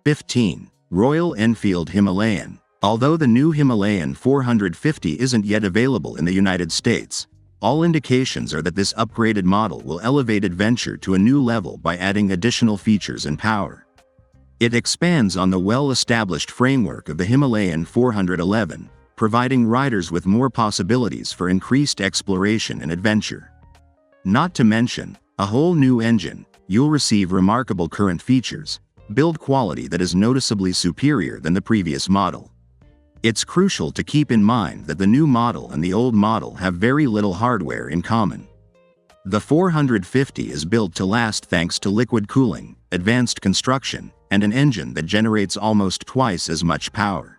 15. Royal Enfield Himalayan. Although the new Himalayan 450 isn't yet available in the United States, all indications are that this upgraded model will elevate adventure to a new level by adding additional features and power. It expands on the well-established framework of the Himalayan 411, providing riders with more possibilities for increased exploration and adventure. Not to mention, a whole new engine, you'll receive remarkable current features, build quality that is noticeably superior than the previous model. It's crucial to keep in mind that the new model and the old model have very little hardware in common. The 450 is built to last thanks to liquid cooling, advanced construction, and an engine that generates almost twice as much power.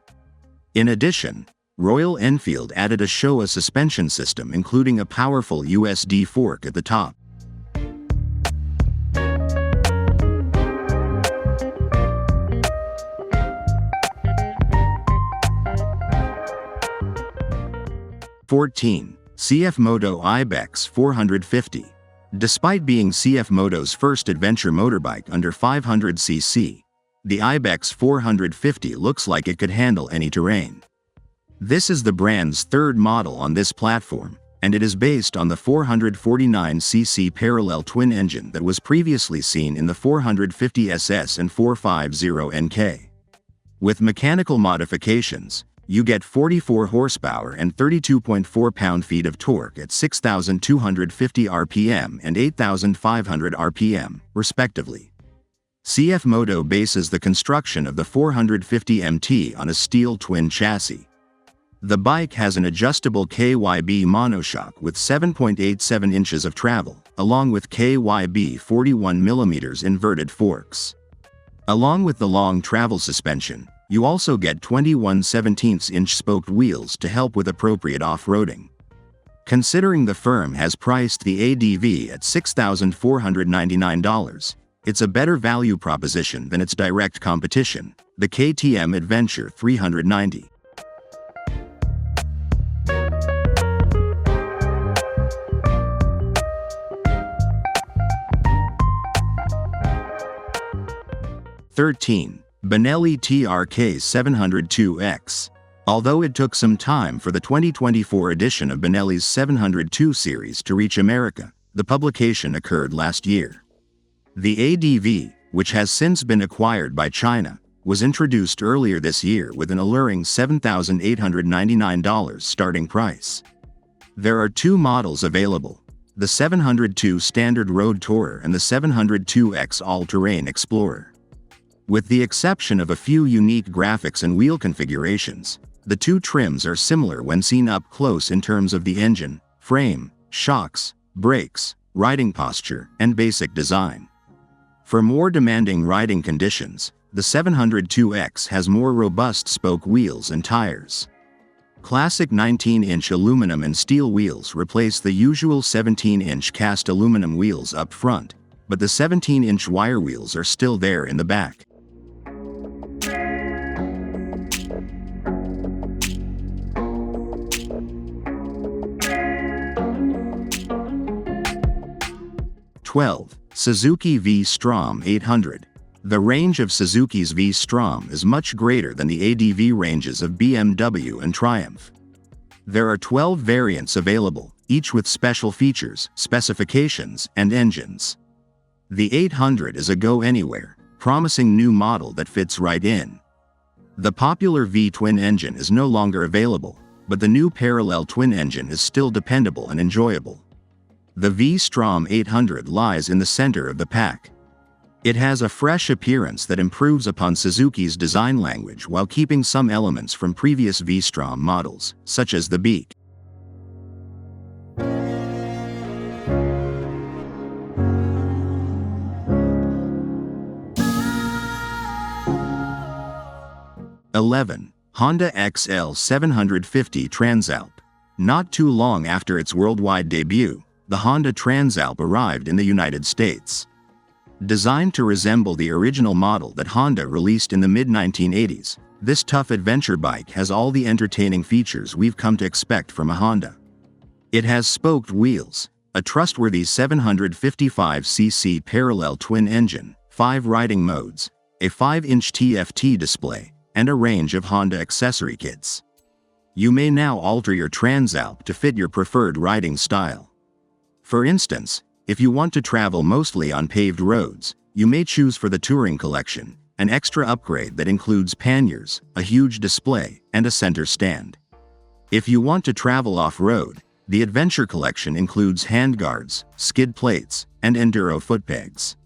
In addition, Royal Enfield added a Showa suspension system including a powerful USD fork at the top. (14) CFMoto Ibex 450. Despite being CFMoto's first adventure motorbike under 500cc, the Ibex 450 looks like it could handle any terrain. This is the brand's third model on this platform, and it is based on the 449cc parallel twin engine that was previously seen in the 450SS and 450NK. With mechanical modifications, you get 44 horsepower and 32.4 pound-feet of torque at 6,250 RPM and 8,500 RPM, respectively. CFMoto bases the construction of the 450 MT on a steel twin chassis. The bike has an adjustable KYB monoshock with 7.87 inches of travel, along with KYB 41mm inverted forks. Along with the long travel suspension, you also get 21/17-inch spoked wheels to help with appropriate off-roading. Considering the firm has priced the ADV at $6,499, it's a better value proposition than its direct competition, the KTM Adventure 390. (13) Benelli TRK 702X. Although it took some time for the 2024 edition of Benelli's 702 series to reach America, the publication occurred last year. The ADV, which has since been acquired by China, was introduced earlier this year with an alluring $7,899 starting price. There are two models available: the 702 Standard Road Tourer and the 702X All-Terrain Explorer. With the exception of a few unique graphics and wheel configurations, the two trims are similar when seen up close in terms of the engine, frame, shocks, brakes, riding posture, and basic design. For more demanding riding conditions, the 702X has more robust spoke wheels and tires. Classic 19-inch aluminum and steel wheels replace the usual 17-inch cast aluminum wheels up front, but the 17-inch wire wheels are still there in the back. (12) Suzuki V-Strom 800. The range of Suzuki's V-Strom is much greater than the ADV ranges of BMW and Triumph. There are 12 variants available, each with special features, specifications, and engines. The 800 is a go-anywhere, promising new model that fits right in. The popular V-twin engine is no longer available, but the new parallel twin engine is still dependable and enjoyable. The V-Strom 800 lies in the center of the pack. It has a fresh appearance that improves upon Suzuki's design language while keeping some elements from previous V-Strom models, such as the beak. (11) Honda XL 750 Transalp. Not too long after its worldwide debut, the Honda Transalp arrived in the United States. Designed to resemble the original model that Honda released in the mid-1980s, this tough adventure bike has all the entertaining features we've come to expect from a Honda. It has spoked wheels, a trustworthy 755cc parallel twin engine, 5 riding modes, a 5-inch TFT display, and a range of Honda accessory kits. You may now alter your Transalp to fit your preferred riding style. For instance, if you want to travel mostly on paved roads, you may choose for the Touring Collection, an extra upgrade that includes panniers, a huge display, and a center stand. If you want to travel off-road, the Adventure Collection includes handguards, skid plates, and Enduro footpegs.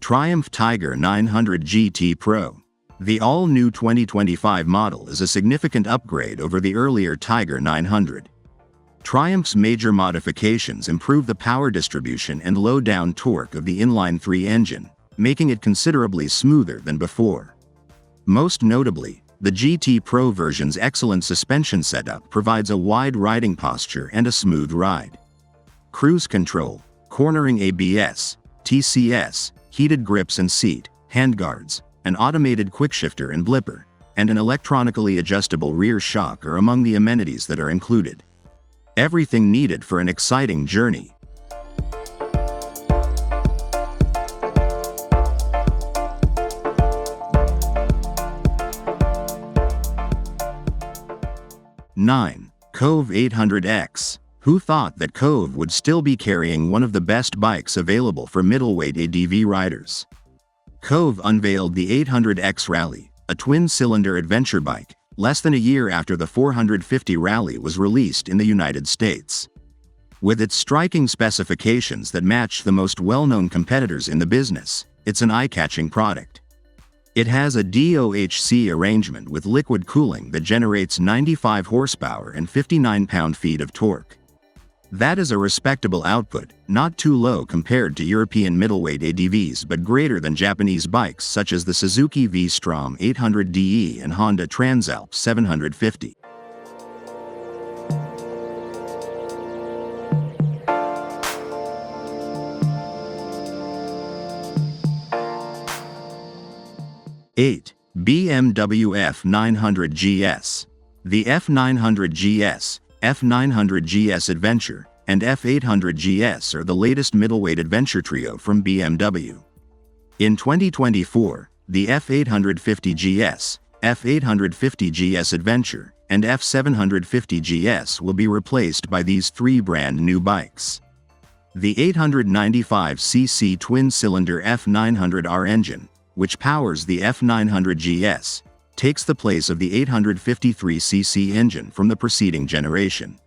Triumph Tiger 900 GT Pro. The all-new 2025 model is a significant upgrade over the earlier Tiger 900. Triumph's major modifications improve the power distribution and low-down torque of the inline-3 engine, making it considerably smoother than before. Most notably, the GT Pro version's excellent suspension setup provides a wide riding posture and a smooth ride. Cruise control, cornering ABS, TCS, heated grips and seat, handguards, an automated quickshifter and blipper, and an electronically adjustable rear shock are among the amenities that are included. Everything needed for an exciting journey. Kove 800X. Who thought that Kove would still be carrying one of the best bikes available for middleweight ADV riders? Kove unveiled the 800X Rally, a twin-cylinder adventure bike, less than a year after the 450 Rally was released in the United States. With its striking specifications that match the most well-known competitors in the business, it's an eye-catching product. It has a DOHC arrangement with liquid cooling that generates 95 horsepower and 59 pound-feet of torque. That is a respectable output, not too low compared to European middleweight ADVs but greater than Japanese bikes such as the Suzuki V-Strom 800DE and Honda Transalp 750. BMW F900 GS. The F900 GS, F900 GS Adventure, and F800 GS are the latest middleweight adventure trio from BMW. In 2024, the F850 GS, F850 GS Adventure, and F750 GS will be replaced by these three brand new bikes. The 895cc twin-cylinder F900R engine, which powers the F900 GS, takes the place of the 853cc engine from the preceding generation.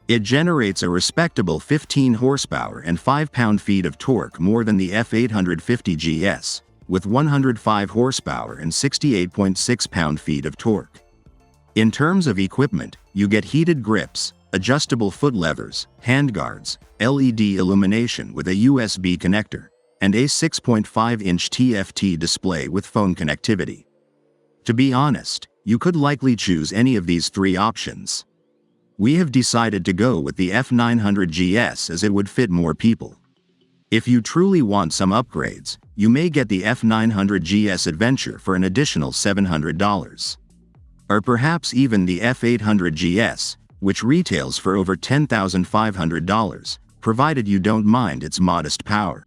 It generates a respectable 15 horsepower and 5 pound-feet of torque more than the F850 GS, with 105 horsepower and 68.6 pound-feet of torque. In terms of equipment, you get heated grips, adjustable foot levers, handguards, LED illumination with a USB connector, and a 6.5-inch TFT display with phone connectivity. To be honest, you could likely choose any of these three options. We have decided to go with the F900 GS as it would fit more people. If you truly want some upgrades, you may get the F900 GS Adventure for an additional $700. Or perhaps even the F800 GS, which retails for over $10,500, provided you don't mind its modest power.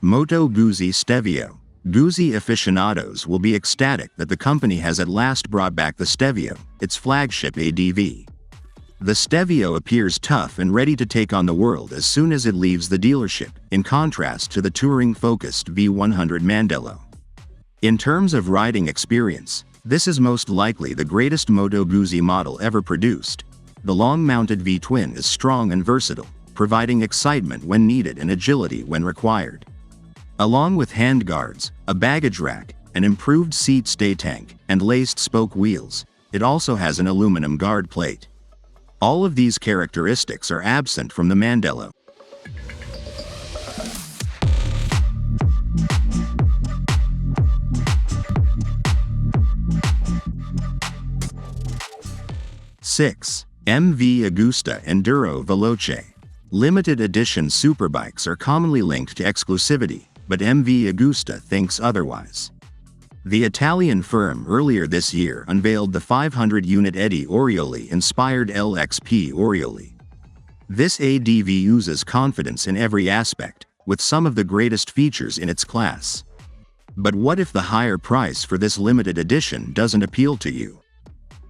Moto Guzzi Stelvio. Guzzi aficionados will be ecstatic that the company has at last brought back the Stelvio, its flagship ADV. The Stelvio appears tough and ready to take on the world as soon as it leaves the dealership, in contrast to the touring-focused V100 Mandello. In terms of riding experience, this is most likely the greatest Moto Guzzi model ever produced. The long-mounted V-twin is strong and versatile, providing excitement when needed and agility when required. Along with handguards, a baggage rack, an improved seat stay tank, and laced spoke wheels, it also has an aluminum guard plate. All of these characteristics are absent from the Mandello. MV Agusta Enduro Veloce. Limited edition superbikes are commonly linked to exclusivity, but MV Agusta thinks otherwise. The Italian firm earlier this year unveiled the 500-unit Eddie Orioli-inspired LXP Orioli. This ADV oozes confidence in every aspect, with some of the greatest features in its class. But what if the higher price for this limited edition doesn't appeal to you?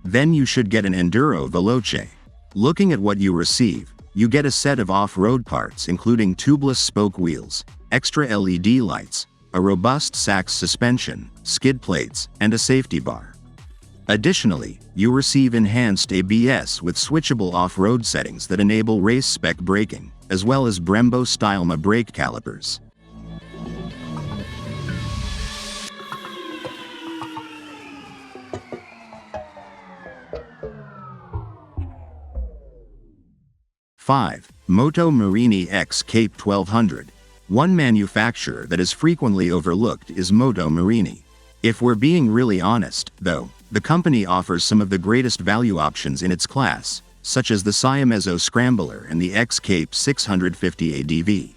Then you should get an Enduro Veloce. Looking at what you receive, you get a set of off-road parts including tubeless spoke wheels, extra LED lights, a robust Sachs suspension, skid plates, and a safety bar. Additionally, you receive enhanced ABS with switchable off-road settings that enable race-spec braking, as well as Brembo-style brake calipers. Moto Morini X Cape 1200. One manufacturer that is frequently overlooked is Moto Morini. If we're being really honest, though, the company offers some of the greatest value options in its class, such as the Siameso Scrambler and the X Cape 650 ADV.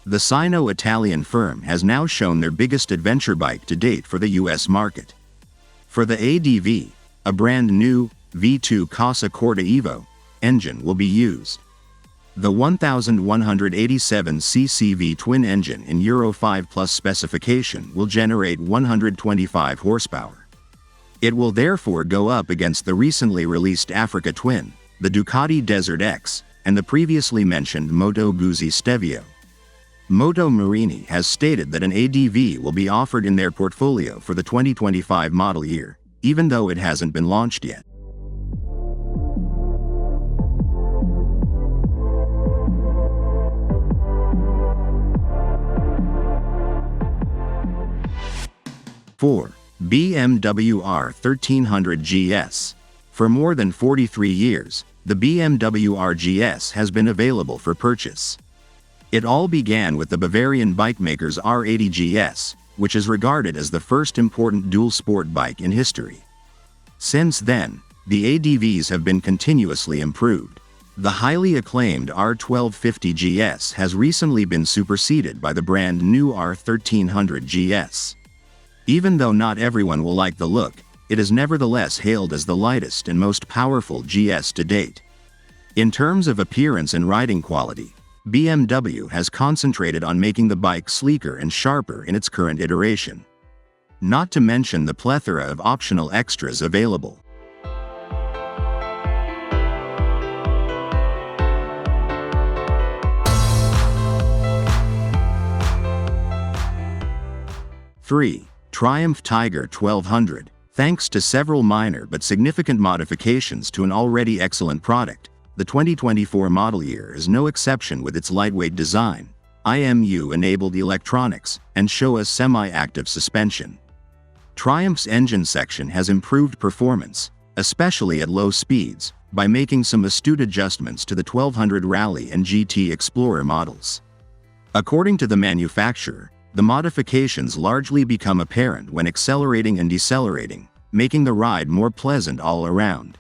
The Sino-Italian firm has now shown their biggest adventure bike to date for the US market. For the ADV, a brand new V2 Casa Corta Evo engine will be used. The 1187cc V-twin engine in Euro 5 Plus specification will generate 125 horsepower. It will therefore go up against the recently released Africa Twin, the Ducati Desert X, and the previously mentioned Moto Guzzi Stelvio. Moto Morini has stated that an ADV will be offered in their portfolio for the 2025 model year, even though it hasn't been launched yet. BMW R 1300 GS. For more than 43 years, the BMW R GS has been available for purchase. It all began with the Bavarian bikemaker's R80 GS, which is regarded as the first important dual-sport bike in history. Since then, the ADVs have been continuously improved. The highly acclaimed R1250 GS has recently been superseded by the brand new R 1300 GS. Even though not everyone will like the look, it is nevertheless hailed as the lightest and most powerful GS to date. In terms of appearance and riding quality, BMW has concentrated on making the bike sleeker and sharper in its current iteration. Not to mention the plethora of optional extras available. Triumph Tiger 1200. Thanks to several minor but significant modifications to an already excellent product, the 2024 model year is no exception with its lightweight design, IMU-enabled electronics, and Showa semi-active suspension. Triumph's engine section has improved performance, especially at low speeds, by making some astute adjustments to the 1200 Rally and GT Explorer models. According to the manufacturer, the modifications largely become apparent when accelerating and decelerating, making the ride more pleasant all around.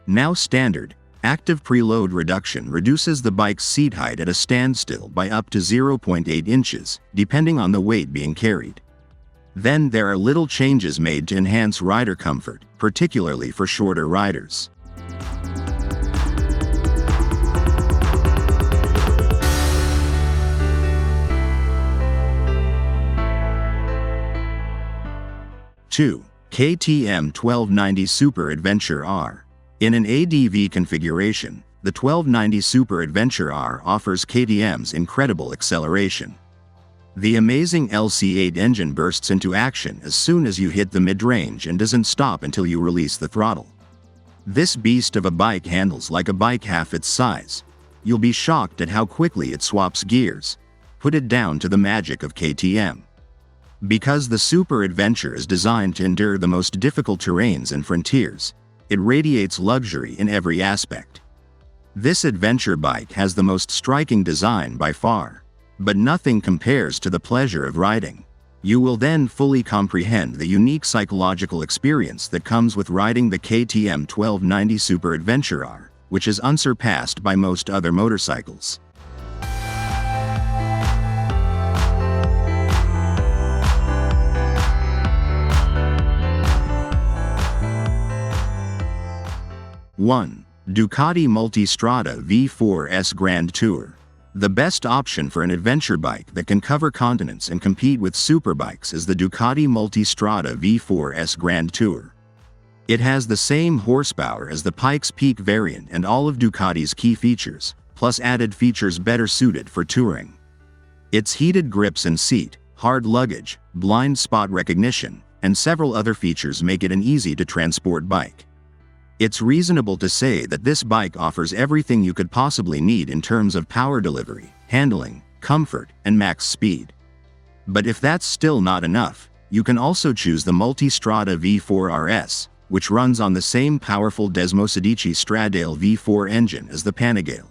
Now standard, active preload reduction reduces the bike's seat height at a standstill by up to 0.8 inches, depending on the weight being carried. Then there are little changes made to enhance rider comfort, particularly for shorter riders. KTM 1290 Super Adventure R. In an ADV configuration, the 1290 Super Adventure R offers KTM's incredible acceleration. The amazing LC8 engine bursts into action as soon as you hit the mid-range and doesn't stop until you release the throttle. This beast of a bike handles like a bike half its size. You'll be shocked at how quickly it swaps gears. Put it down to the magic of KTM. Because the Super Adventure is designed to endure the most difficult terrains and frontiers, it radiates luxury in every aspect. This adventure bike has the most striking design by far, but nothing compares to the pleasure of riding. You will then fully comprehend the unique psychological experience that comes with riding the KTM 1290 Super Adventure R. which is unsurpassed by most other motorcycles. One. Ducati Multistrada V4S Grand Tour. The best option for an adventure bike that can cover continents and compete with superbikes is the Ducati Multistrada V4S Grand Tour. It has the same horsepower as the Pikes Peak variant and all of Ducati's key features, plus added features better suited for touring. Its heated grips and seat, hard luggage, blind spot recognition, and several other features make it an easy-to-transport bike. It's reasonable to say that this bike offers everything you could possibly need in terms of power delivery, handling, comfort, and max speed. But if that's still not enough, you can also choose the Multistrada V4RS, which runs on the same powerful Desmosedici Stradale V4 engine as the Panigale.